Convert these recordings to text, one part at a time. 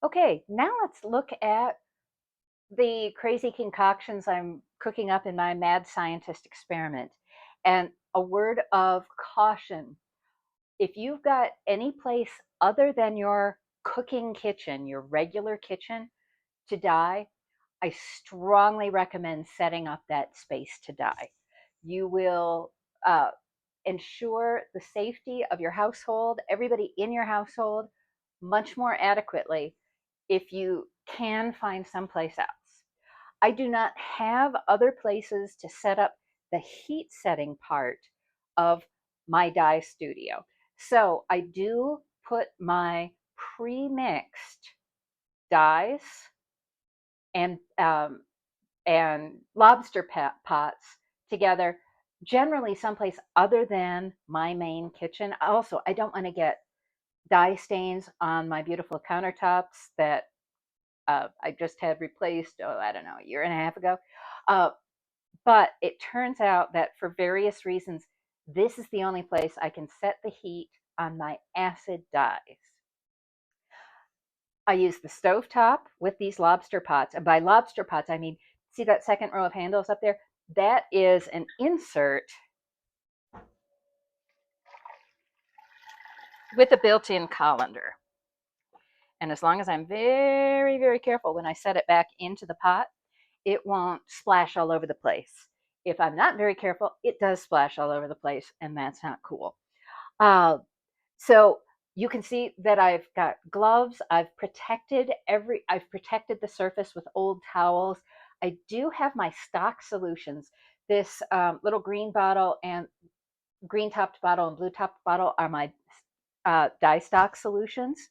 Okay, now let's look at the crazy concoctions I'm cooking up in my mad scientist experiment. And a word of caution: if you've got any place other than your cooking kitchen, your regular kitchen, to dye, I strongly recommend setting up that space to dye. You will uh, ensure the safety of your household, everybody in your household, much more adequately if you can find someplace else. I do not have other places to set up the heat setting part of my dye studio. So I do put my pre-mixed dyes and lobster pots together, generally someplace other than my main kitchen. Also, I don't want to get dye stains on my beautiful countertops that I just had replaced, oh, I don't know, a year and a half ago. Uh, but it turns out that for various reasons, this is the only place I can set the heat on my acid dyes. I use the stovetop with these lobster pots. And by lobster pots, I mean, see that second row of handles up there? That is an insert with a built-in colander. And as long as I'm very, very careful when I set it back into the pot, it won't splash all over the place. If I'm not very careful, it does splash all over the place, and that's not cool. Uh, so you can see that I've got gloves. I've protected the surface with old towels. I do have my stock solutions. This little green bottle and green topped bottle and blue topped bottle are my dye stock solutions.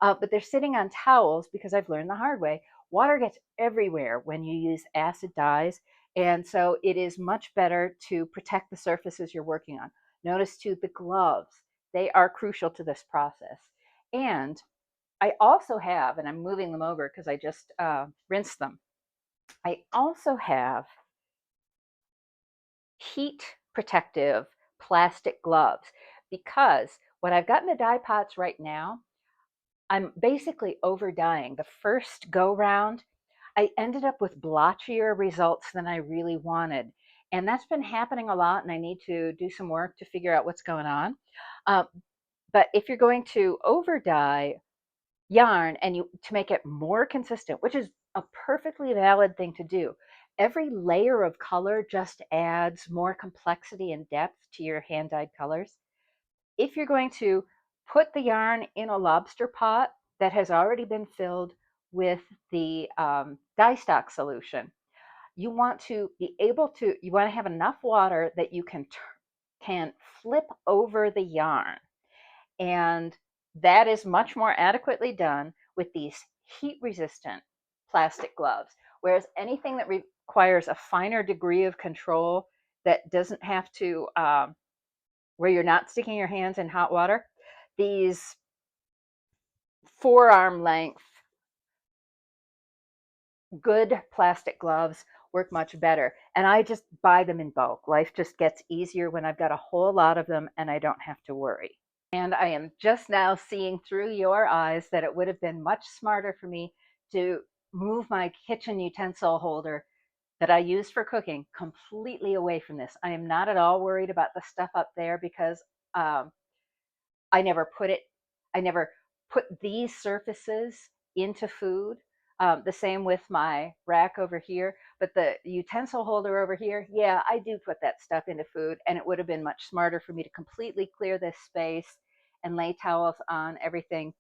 But they're sitting on towels because I've learned the hard way. Water gets everywhere when you use acid dyes, and so it is much better to protect the surfaces you're working on. Notice too the gloves, they are crucial to this process. And I also have, and I'm moving them over because I just rinsed them, I also have heat protective plastic gloves because what I've got in the dye pots right now, I'm basically over dyeing. The first go round, I ended up with blotchier results than I really wanted. And that's been happening a lot, and I need to do some work to figure out what's going on. Uh, but if you're going to over dye yarn and you to make it more consistent, which is a perfectly valid thing to do, every layer of color just adds more complexity and depth to your hand dyed colors. If you're going to put the yarn in a lobster pot that has already been filled with the dye stock solution, you want to be able to, you want to have enough water that you can flip over the yarn. And that is much more adequately done with these heat resistant plastic gloves. Whereas anything that requires a finer degree of control that doesn't have to where you're not sticking your hands in hot water, these forearm length, good plastic gloves work much better. And I just buy them in bulk. Life just gets easier when I've got a whole lot of them and I don't have to worry. And I am just now seeing through your eyes that it would have been much smarter for me to move my kitchen utensil holder that I use for cooking completely away from this. I am not at all worried about the stuff up there because um, I never put it, I never put these surfaces into food. The same with my rack over here, but the utensil holder over here, yeah, I do put that stuff into food, and it would have been much smarter for me to completely clear this space and lay towels on everything.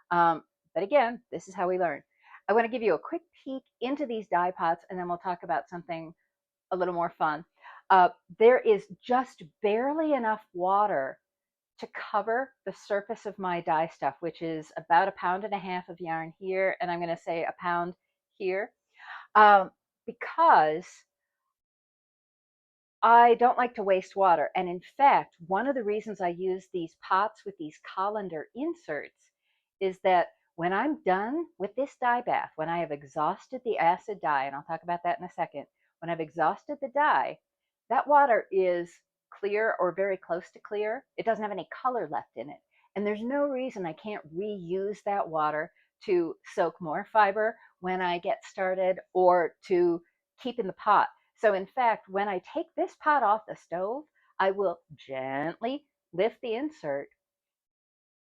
Um, but again, this is how we learn. I want to give you a quick peek into these dye pots, and then we'll talk about something a little more fun. Uh, there is just barely enough water to cover the surface of my dye stuff, which is about 1.5 pounds of yarn here, and I'm going to say a pound here, because I don't like to waste water. And in fact, one of the reasons I use these pots with these colander inserts is that when I'm done with this dye bath, when I have exhausted the acid dye, and I'll talk about that in a second, when I've exhausted the dye, that water is clear or very close to clear. It doesn't have any color left in it. And there's no reason I can't reuse that water to soak more fiber when I get started or to keep in the pot. So, in fact, when I take this pot off the stove, I will gently lift the insert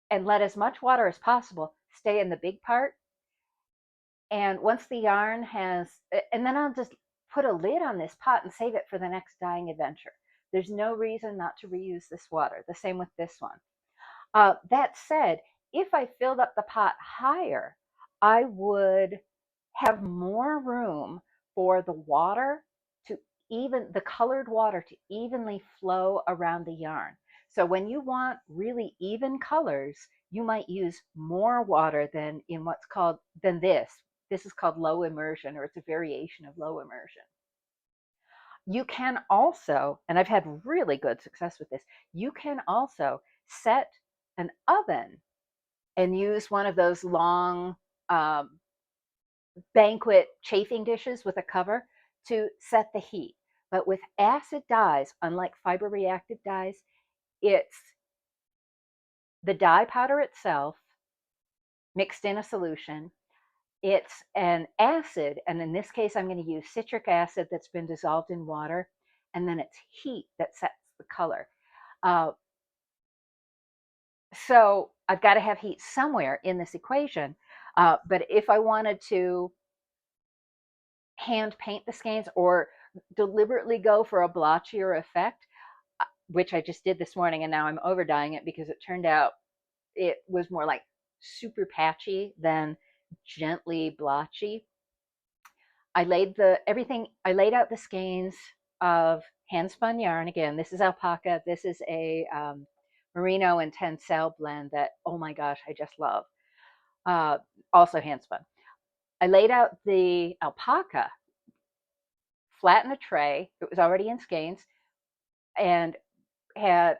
and let as much water as possible stay in the big part. And once the yarn has, and then I'll just put a lid on this pot and save it for the next dyeing adventure. There's no reason not to reuse this water. The same with this one. That said, if I filled up the pot higher, I would have more room for the water to the colored water to evenly flow around the yarn. So when you want really even colors, you might use more water than in what's called, than this. This is called low immersion, or it's a variation of low immersion. You can also, and I've had really good success with this, you can also set an oven and use one of those long banquet chafing dishes with a cover to set the heat. But with acid dyes, unlike fiber reactive dyes, it's the dye powder itself mixed in a solution. It's an acid, and in this case, I'm going to use citric acid that's been dissolved in water, and then it's heat that sets the color. Uh, so I've got to have heat somewhere in this equation. But if I wanted to hand paint the skeins or deliberately go for a blotchier effect, which I just did this morning, and now I'm over dyeing it because it turned out it was more like super patchy than gently blotchy. I laid out the skeins of handspun yarn. Again, this is alpaca. This is a merino and tencel blend that, oh my gosh, I just love. Also handspun. I laid out the alpaca flat in a tray. It was already in skeins, and had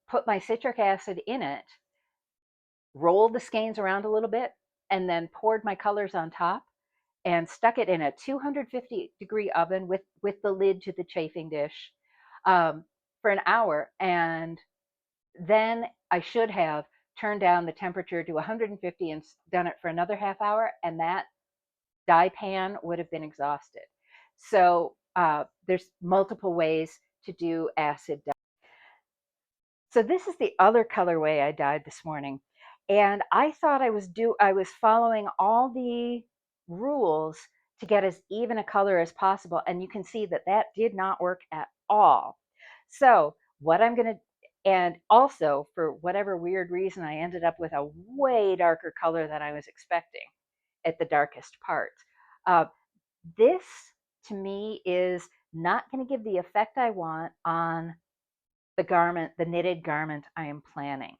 put my citric acid in it, rolled the skeins around a little bit, and then poured my colors on top and stuck it in a 250-degree oven with the lid to the chafing dish for an hour. And then I should have turned down the temperature to 150 and done it for another half hour, and that dye pan would have been exhausted. So there's multiple ways to do acid dye. So this is the other colorway I dyed this morning. And I thought I was following all the rules to get as even a color as possible. And you can see that that did not work at all. So what I'm going to, and also for whatever weird reason, I ended up with a way darker color than I was expecting at the darkest parts. This to me is not going to give the effect I want on the garment, the knitted garment I am planning.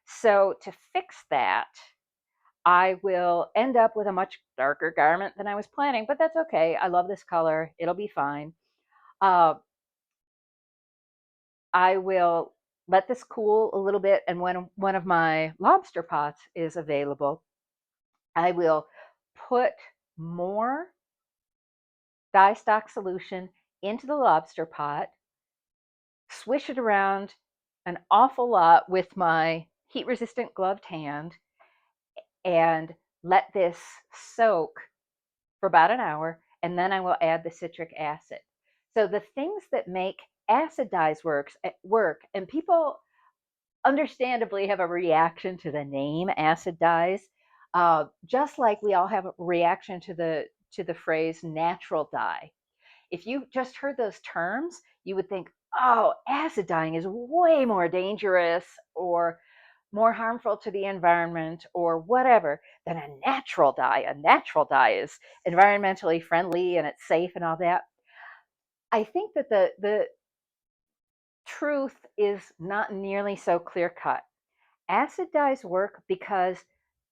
So to fix that, I will end up with a much darker garment than I was planning, but that's okay. I love this color. It'll be fine. I will let this cool a little bit, and when one of my lobster pots is available, I will put more dye stock solution into the lobster pot, swish it around an awful lot with my heat resistant gloved hand, and let this soak for about an hour, and then I will add the citric acid. So the things that make acid dyes work, and people understandably have a reaction to the name acid dyes, just like we all have a reaction to the phrase natural dye. If you just heard those terms, you would think, oh, acid dyeing is way more dangerous or more harmful to the environment or whatever than a natural dye. A natural dye is environmentally friendly and it's safe and all that. I think that the truth is not nearly so clear cut. Acid dyes work because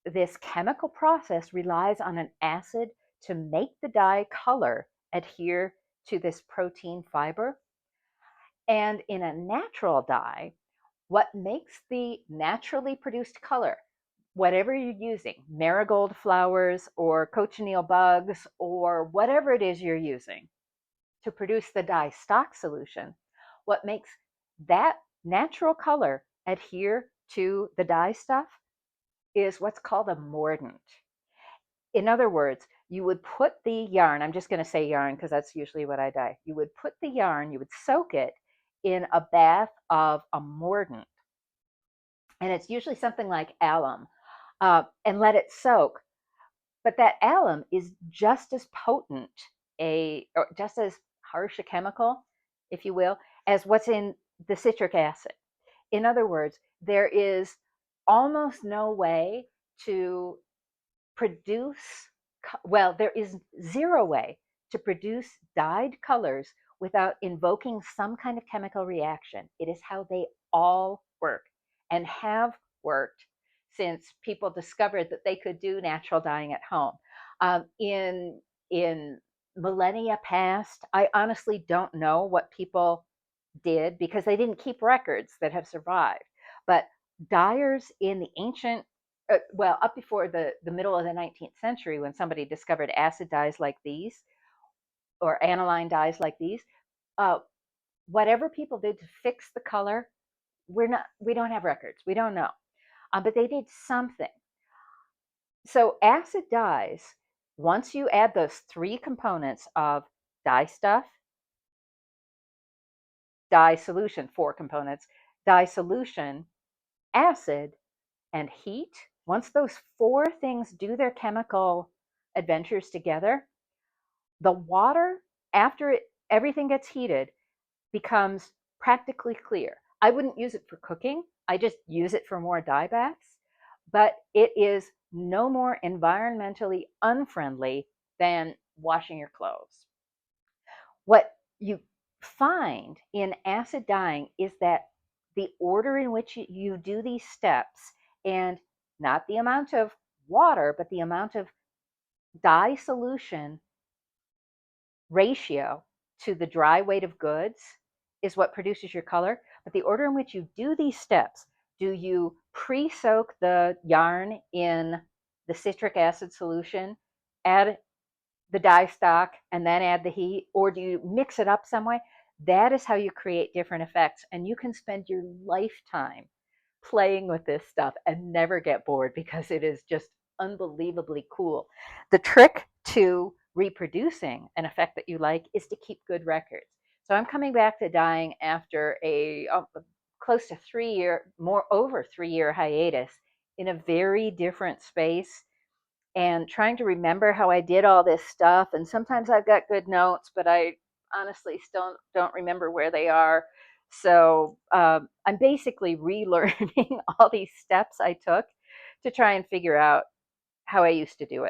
this chemical process relies on an acid to make the dye color adhere to this protein fiber. And in a natural dye, what makes the naturally produced color, whatever you're using, marigold flowers or cochineal bugs or whatever it is you're using to produce the dye stock solution, what makes that natural color adhere to the dye stuff is what's called a mordant. In other words, you would put the yarn, I'm just going to say yarn because that's usually what I dye. You would put the yarn, you would soak it in a bath of a mordant, and it's usually something like alum, and let it soak. But that alum is just as potent, or just as harsh a chemical, if you will, as what's in the citric acid. In other words, there is almost no way to produce, well, there is zero way to produce dyed colors without invoking some kind of chemical reaction. It is how they all work and have worked since people discovered that they could do natural dyeing at home. In millennia past, I honestly don't know what people did because they didn't keep records that have survived. But dyers in the ancient, well, up before the middle of the 19th century, when somebody discovered acid dyes like these or aniline dyes like these, uh, whatever people did to fix the color, we don't have records. We don't know. But they did something. So acid dyes, once you add those three components of dye stuff, dye solution, four components, dye solution, acid, and heat, once those four things do their chemical adventures together, the water, after everything gets heated, becomes practically clear. I wouldn't use it for cooking. I just use it for more dye baths, but it is no more environmentally unfriendly than washing your clothes. What you find in acid dyeing is that the order in which you do these steps, and not the amount of water, but the amount of dye solution ratio to the dry weight of goods, is what produces your color. But the order in which you do these steps, do you pre-soak the yarn in the citric acid solution, add the dye stock, and then add the heat, or do you mix it up some way? That is how you create different effects, and you can spend your lifetime playing with this stuff and never get bored because it is just unbelievably cool. The trick to reproducing an effect that you like is to keep good records. So I'm coming back to dyeing after a close to 3 year, more over 3 year hiatus in a very different space, and trying to remember how I did all this stuff. And sometimes I've got good notes, but I honestly still don't remember where they are. So I'm basically relearning all these steps I took to try and figure out how I used to do it.